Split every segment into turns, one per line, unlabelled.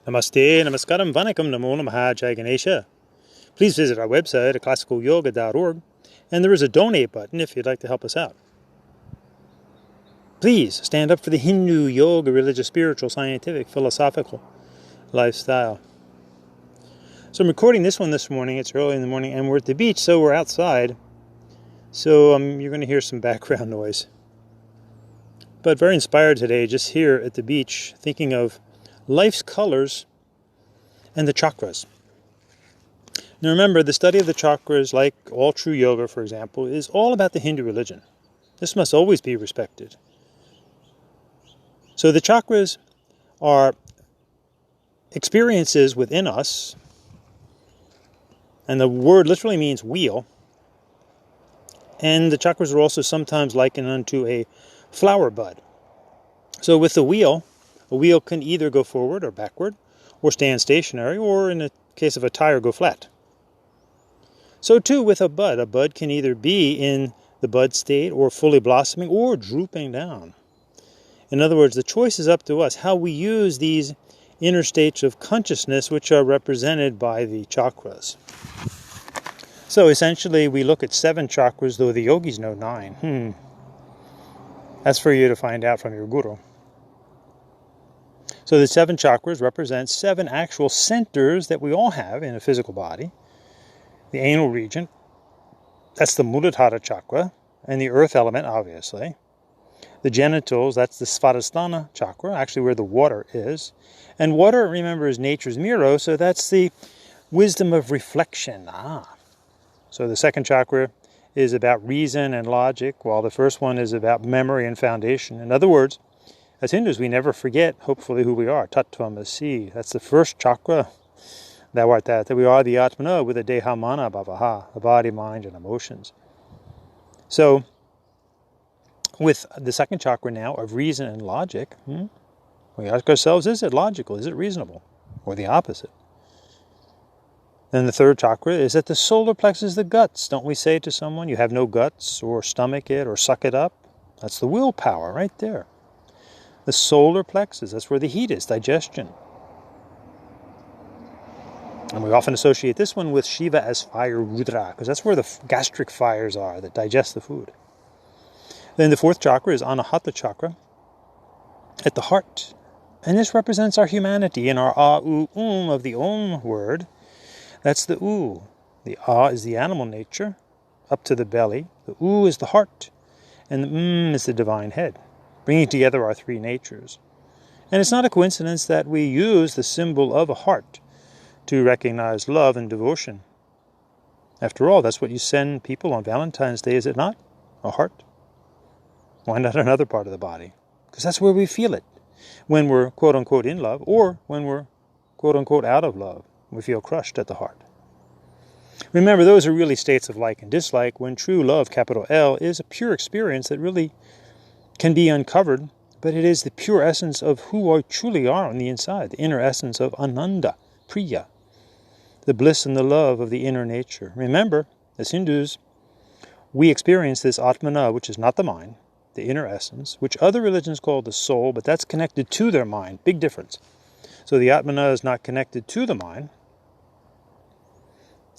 Namaste, Namaskaram, Vanakkam, Namo Namaha, Jai Ganesha. Please visit our website at classicalyoga.org, and there is a donate button if you'd like to help us out. Please stand up for the Hindu, yoga, religious, spiritual, scientific, philosophical lifestyle. So I'm recording this one this morning. It's early in the morning, and we're at the beach, so we're outside. So you're going to hear some background noise. But very inspired today, just here at the beach, thinking of life's colors and the chakras. Now remember, the study of the chakras, like all true yoga, for example, is all about the Hindu religion. This must always be respected. So the chakras are experiences within us, and the word literally means wheel. And the chakras are also sometimes likened unto a flower bud. So with the wheel, a wheel can either go forward or backward, or stand stationary, or in the case of a tire, go flat. So too with a bud can either be in the bud state, or fully blossoming, or drooping down. In other words, the choice is up to us, how we use these inner states of consciousness, which are represented by the chakras. So essentially, we look at 7 chakras, though the yogis know 9. That's for you to find out from your guru. So the 7 chakras represent 7 actual centers that we all have in a physical body. The anal region, that's the Muladhara chakra, and the earth element, obviously. The genitals, that's the Svadhisthana chakra, actually where the water is. And water, remember, is nature's mirror, so that's the wisdom of reflection. So the second chakra is about reason and logic, while the first one is about memory and foundation. In other words, as Hindus, we never forget, hopefully, who we are. Tattvamasi. That's the first chakra. Thou art that we are the Atmana with a Deha Mana Bhavaha, the body, mind, and emotions. So, with the second chakra now of reason and logic, we ask ourselves, is it logical? Is it reasonable? Or the opposite? Then the third chakra is at the solar plexus, the guts. Don't we say to someone, you have no guts, or stomach it, or suck it up? That's the willpower right there. The solar plexus, that's where the heat is, digestion. And we often associate this one with Shiva as fire, Rudra, because that's where the gastric fires are that digest the food. Then the fourth chakra is Anahata chakra, at the heart. And this represents our humanity in our A-U-Um of the Om word. That's the U. The A is the animal nature, up to the belly. The U is the heart. And the is the divine head, bringing together our 3 natures. And it's not a coincidence that we use the symbol of a heart to recognize love and devotion. After all, that's what you send people on Valentine's Day, is it not? A heart? Why not another part of the body? Because that's where we feel it. When we're quote-unquote in love, or when we're quote-unquote out of love. We feel crushed at the heart. Remember, those are really states of like and dislike, when true love, capital L, is a pure experience that really can be uncovered, but it is the pure essence of who we truly are on the inside, the inner essence of Ananda, Priya, the bliss and the love of the inner nature. Remember, as Hindus, we experience this Atmana, which is not the mind, the inner essence, which other religions call the soul, but that's connected to their mind. Big difference. So the Atmana is not connected to the mind,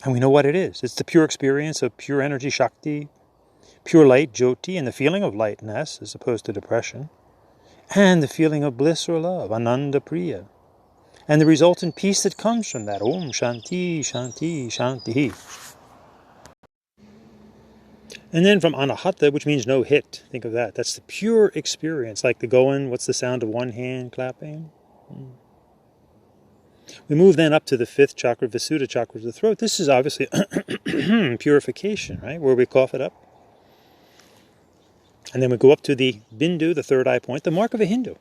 and we know what it is. It's the pure experience of pure energy, Shakti, pure light, Jyoti, and the feeling of lightness as opposed to depression, and the feeling of bliss or love, Ananda Priya, and the resultant peace that comes from that, Om Shanti, Shanti, Shanti. And then from Anahata, which means no hit, think of that. That's the pure experience, like the going, what's the sound of one hand clapping? We move then up to the 5th chakra, Visuddha chakra of the throat. This is obviously purification, right? Where we cough it up. And then we go up to the Bindu, the 3rd eye point, the mark of a Hindu.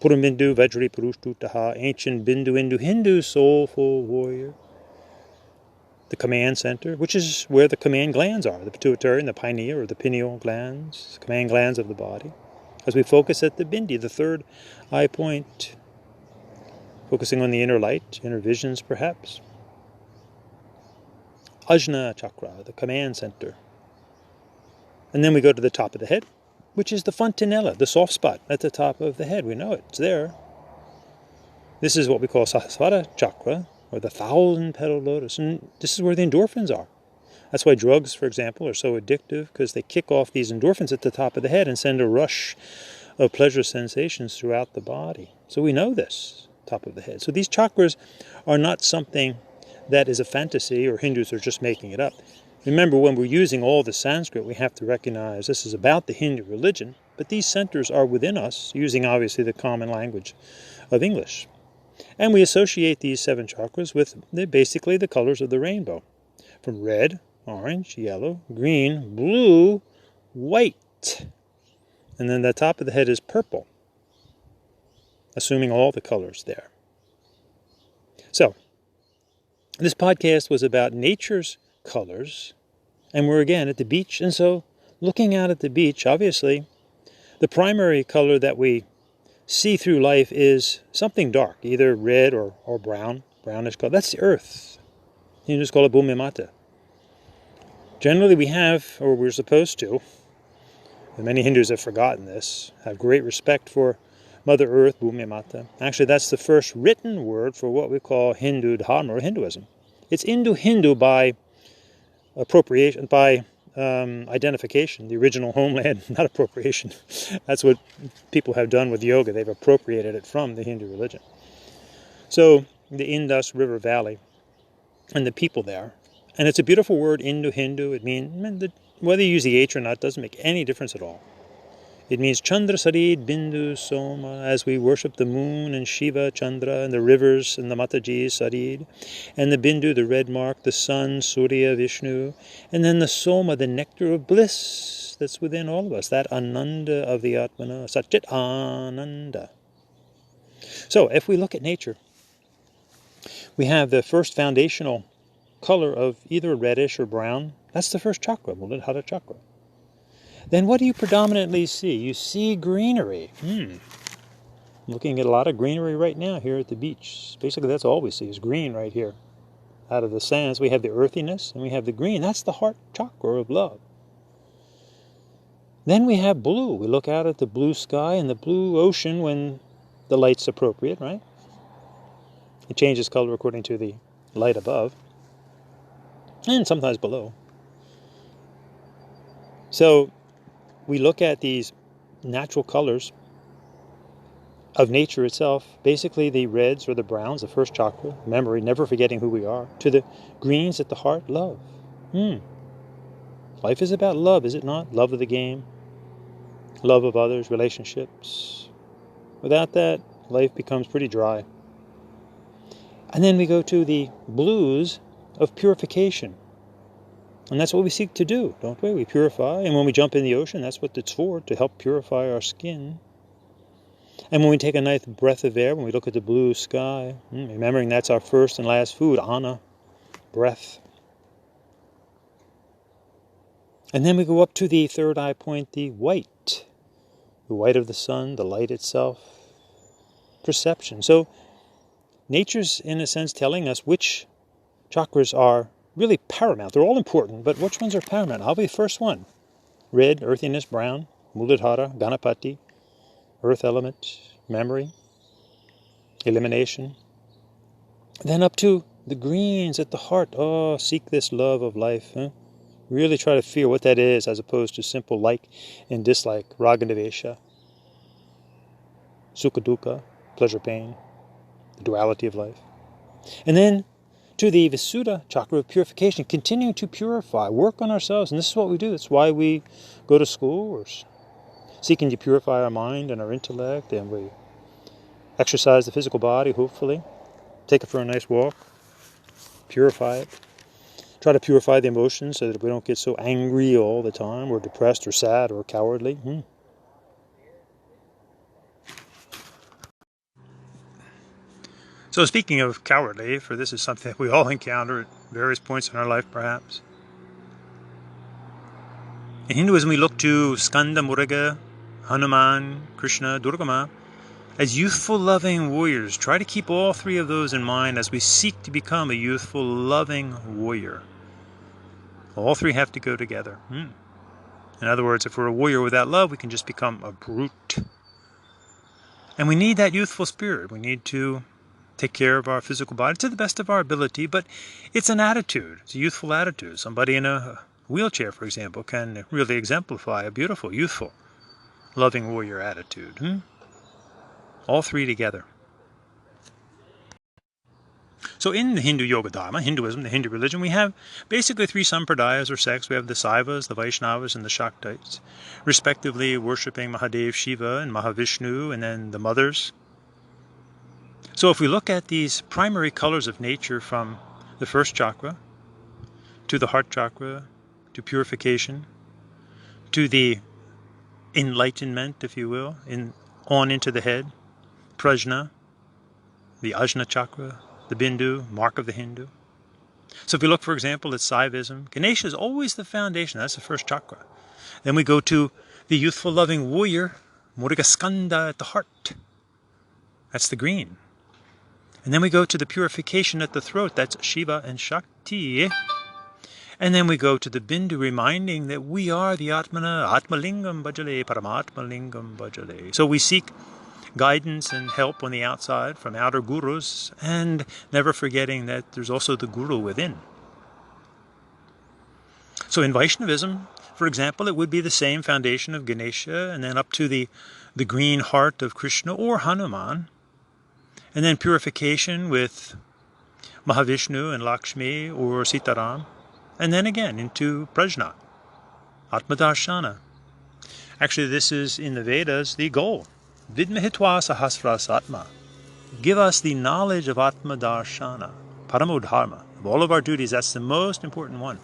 Puram Bindu, Vajri Purushtuttaha, ancient Bindu Hindu, soulful warrior. The command center, which is where the command glands are, the pituitary and the pineal or the pineal glands, command glands of the body. As we focus at the Bindi, the 3rd eye point, focusing on the inner light, inner visions perhaps. Ajna chakra, the command center. And then we go to the top of the head, which is the fontanella, the soft spot at the top of the head. We know it, it's there. This is what we call Sahasrara chakra, or the 1,000-petaled lotus. And this is where the endorphins are. That's why drugs, for example, are so addictive, because they kick off these endorphins at the top of the head and send a rush of pleasure sensations throughout the body. So we know this, top of the head. So these chakras are not something that is a fantasy or Hindus are just making it up. Remember, when we're using all the Sanskrit, we have to recognize this is about the Hindu religion, but these centers are within us, using obviously the common language of English. And we associate these 7 chakras with basically the colors of the rainbow, from red, orange, yellow, green, blue, white. And then the top of the head is purple, assuming all the colors there. So, this podcast was about nature's colors, and we're again at the beach. And so, looking out at the beach, obviously, the primary color that we see through life is something dark, either red or brown, brownish color. That's the earth. You just call it BHUMI MATA. Generally, we have, or we're supposed to, and many Hindus have forgotten this, have great respect for Mother Earth, BHUMI MATA. Actually, that's the first written word for what we call Hindu Dharma or Hinduism. It's Hindu by appropriation, by identification, the original homeland, not appropriation. That's what people have done with yoga. They've appropriated it from the Hindu religion. So, the Indus River Valley and the people there. And it's a beautiful word, Hindu. It means, whether you use the H or not, doesn't make any difference at all. It means Chandra Sarid Bindu Soma, as we worship the moon and Shiva, Chandra, and the rivers and the Mataji, Sarid, and the Bindu, the red mark, the sun, Surya, Vishnu, and then the Soma, the nectar of bliss that's within all of us, that Ananda of the Atmana, Satchit Ananda. So, if we look at nature, we have the first foundational color of either reddish or brown. That's the first chakra, Muladhara chakra. Then what do you predominantly see? You see greenery. Looking at a lot of greenery right now here at the beach. Basically, that's all we see is green right here. Out of the sands, we have the earthiness and we have the green. That's the heart chakra of love. Then we have blue. We look out at the blue sky and the blue ocean when the light's appropriate, right? It changes color according to the light above. And sometimes below. So, we look at these natural colors of nature itself, basically the reds or the browns, the first chakra, memory, never forgetting who we are, to the greens at the heart, love. Life is about love, is it not? Love of the game, love of others, relationships. Without that, life becomes pretty dry. And then we go to the blues of purification. And that's what we seek to do, don't we? We purify. And when we jump in the ocean, that's what it's for, to help purify our skin. And when we take a nice breath of air, when we look at the blue sky, remembering that's our first and last food, Anna, breath. And then we go up to the third eye point, the white of the sun, the light itself, perception. So nature's, in a sense, telling us which chakras are really paramount. They're all important, but which ones are paramount? I'll be the first one. Red, earthiness, brown, Muladhara, Ganapati, earth element, memory, elimination. Then up to the greens at the heart. Oh, seek this love of life. Really try to feel what that is as opposed to simple like and dislike, raga nivesha, sukha dukkha, pleasure pain, the duality of life. And then to the Visuddha chakra of purification, continuing to purify, work on ourselves. And this is what we do. That's why we go to school, or seeking to purify our mind and our intellect, and we exercise the physical body, hopefully. Take it for a nice walk. Purify it. Try to purify the emotions so that we don't get so angry all the time, or depressed, or sad, or cowardly. So speaking of cowardly, for this is something that we all encounter at various points in our life, perhaps. In Hinduism, we look to Skanda Muruga, Hanuman, Krishna, Durgama, as youthful, loving warriors. Try to keep all three of those in mind as we seek to become a youthful, loving warrior. All three have to go together. In other words, if we're a warrior without love, we can just become a brute. And we need that youthful spirit. We need to take care of our physical body to the best of our ability, but it's an attitude. It's a youthful attitude. Somebody in a wheelchair, for example, can really exemplify a beautiful, youthful, loving warrior attitude. All three together. So in the Hindu Yoga Dharma, Hinduism, the Hindu religion, we have basically three sampradayas or sects. We have the Saivas, the Vaishnavas, and the Shaktites, respectively worshipping Mahadev, Shiva, and Mahavishnu, and then the mothers. So if we look at these primary colors of nature from the first chakra, to the heart chakra, to purification, to the enlightenment, if you will, on into the head, prajna, the ajna chakra, the bindu, mark of the Hindu. So if we look, for example, at Saivism, Ganesha is always the foundation. That's the first chakra. Then we go to the youthful, loving warrior, Murigaskanda at the heart. That's the green. And then we go to the purification at the throat. That's Shiva and Shakti. And then we go to the bindu, reminding that we are the Atmana, Atmalingam Bhajale, Paramatmalingam Bhajale. So we seek guidance and help on the outside from outer gurus, and never forgetting that there's also the guru within. So in Vaishnavism, for example, it would be the same foundation of Ganesha, and then up to the green heart of Krishna or Hanuman, and then purification with Mahavishnu and Lakshmi or Sitaram, and then again into Prajna, Atmadarshana. Actually, this is in the Vedas the goal. Vidmahitva sahasras atma. Give us the knowledge of Atmadarshana, Paramodharma. Of all of our duties, that's the most important one.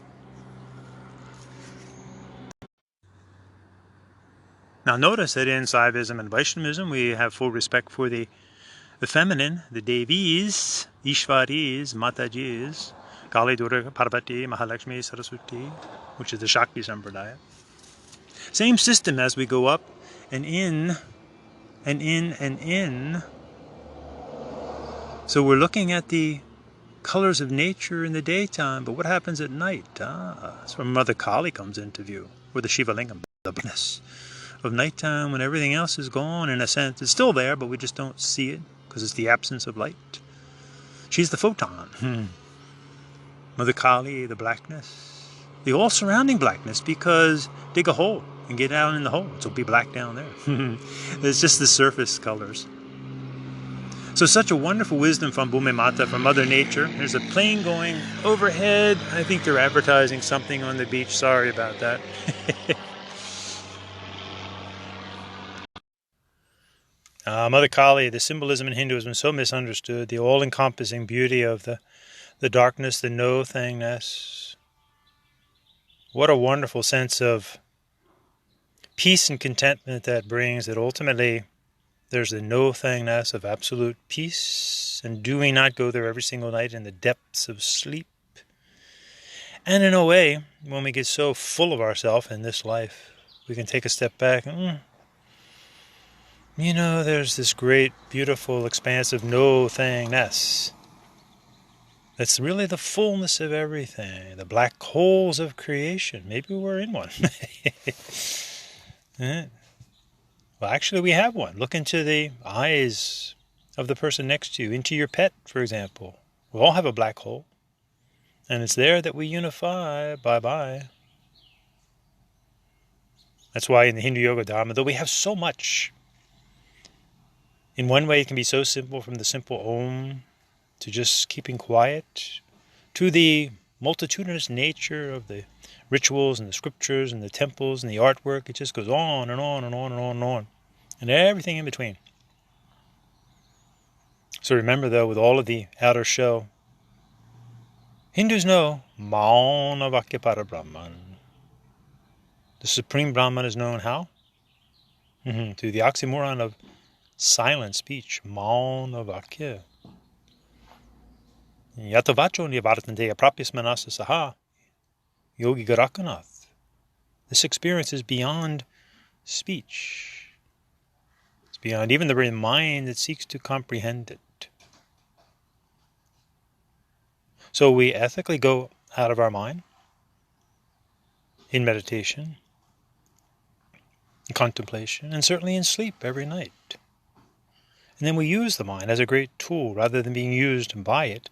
Now notice that in Saivism and Vaishnavism we have full respect for the feminine, the Devis, Ishvaris, Matajis, Kali, Durga, Parvati, Mahalakshmi, Saraswati, which is the Shakti Sampradaya. Same system as we go up and in, and in, and in. So we're looking at the colors of nature in the daytime, but what happens at night? That's where Mother Kali comes into view, or the Shiva Lingam, the brightness of nighttime when everything else is gone, in a sense. It's still there, but we just don't see it because it's the absence of light. She's the photon. Mother Kali, the blackness, the all-surrounding blackness, because dig a hole and get down in the hole. It'll be black down there. It's just the surface colors. So such a wonderful wisdom from BHUMI MATA, from Mother Nature. There's a plane going overhead. I think they're advertising something on the beach. Sorry about that. Mother Kali, the symbolism in Hinduism is so misunderstood. The all-encompassing beauty of the darkness, the no-thingness. What a wonderful sense of peace and contentment that brings, that ultimately there's the no-thingness of absolute peace. And do we not go there every single night in the depths of sleep? And in a way, when we get so full of ourselves in this life, we can take a step back and, there's this great, beautiful, expansive no-thingness. That's really the fullness of everything, the black holes of creation. Maybe we're in one. Well, actually, we have one. Look into the eyes of the person next to you, into your pet, for example. We all have a black hole. And it's there that we unify. Bye-bye. That's why in the Hindu Yoga Dharma, though we have so much, in one way it can be so simple, from the simple Om to just keeping quiet, to the multitudinous nature of the rituals and the scriptures and the temples and the artwork. It just goes on and on and on and on and on. And everything in between. So remember, though, with all of the outer show, Hindus know Mauna Vakya Parabrahman. The Supreme Brahman is known how? Through the oxymoron of silent speech. Mauna Vakya. Yatavacho nivartanteya prapyasmanasa saha yogi garakanath. This experience is beyond speech. It's beyond even the very mind that seeks to comprehend it. So we ethically go out of our mind in meditation, in contemplation, and certainly in sleep every night. And then we use the mind as a great tool rather than being used by it,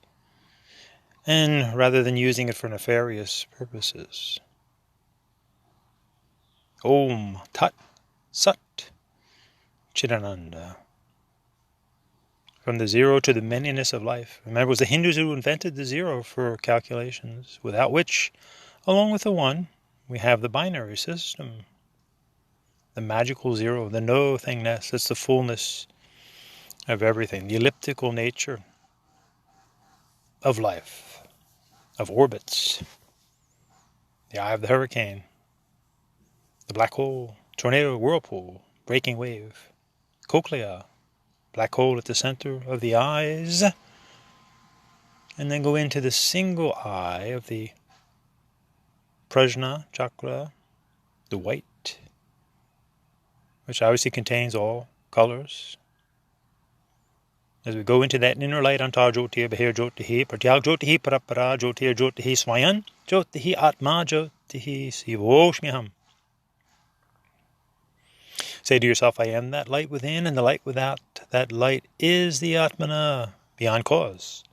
and rather than using it for nefarious purposes. Om Tat Sat Chidananda. From the zero to the manyness of life. Remember, it was the Hindus who invented the zero for calculations, without which, along with the one, we have the binary system. The magical zero, the no-thingness, it's the fullness of everything, the elliptical nature of life, of orbits, the eye of the hurricane, the black hole, tornado, whirlpool, breaking wave, cochlea, black hole at the center of the eyes, and then go into the single eye of the prajna chakra, the white, which obviously contains all colors. As we go into that inner light, anta jyotir bahir jyotihi pratyag jyotihi parapara jyotir jyotihi swayan jyotihi atma jyotihi sivoshmyaham. Say to yourself, I am that light within, and the light without that light is the Atmana, beyond cause.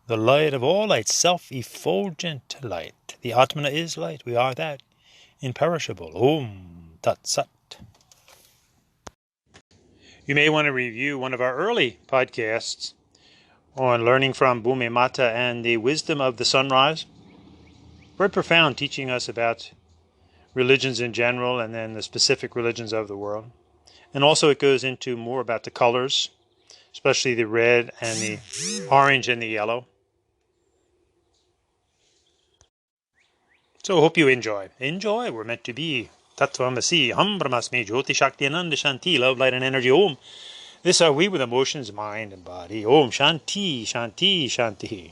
The light of all light, self-effulgent light. The Atmana is light, we are that, imperishable. Om Tat Sat. You may want to review one of our early podcasts on learning from BHUMI Mata and the wisdom of the sunrise. Very profound, teaching us about religions in general and then the specific religions of the world. And also it goes into more about the colors, especially the red and the orange and the yellow. So I hope you enjoy. Enjoy. We're meant to be Tattvamasi, Ham Brahmasmi, Jyoti Shakti Ananda Shanti, love, light and energy. Om. This are we with emotions, mind and body. Om Shanti, Shanti, Shanti.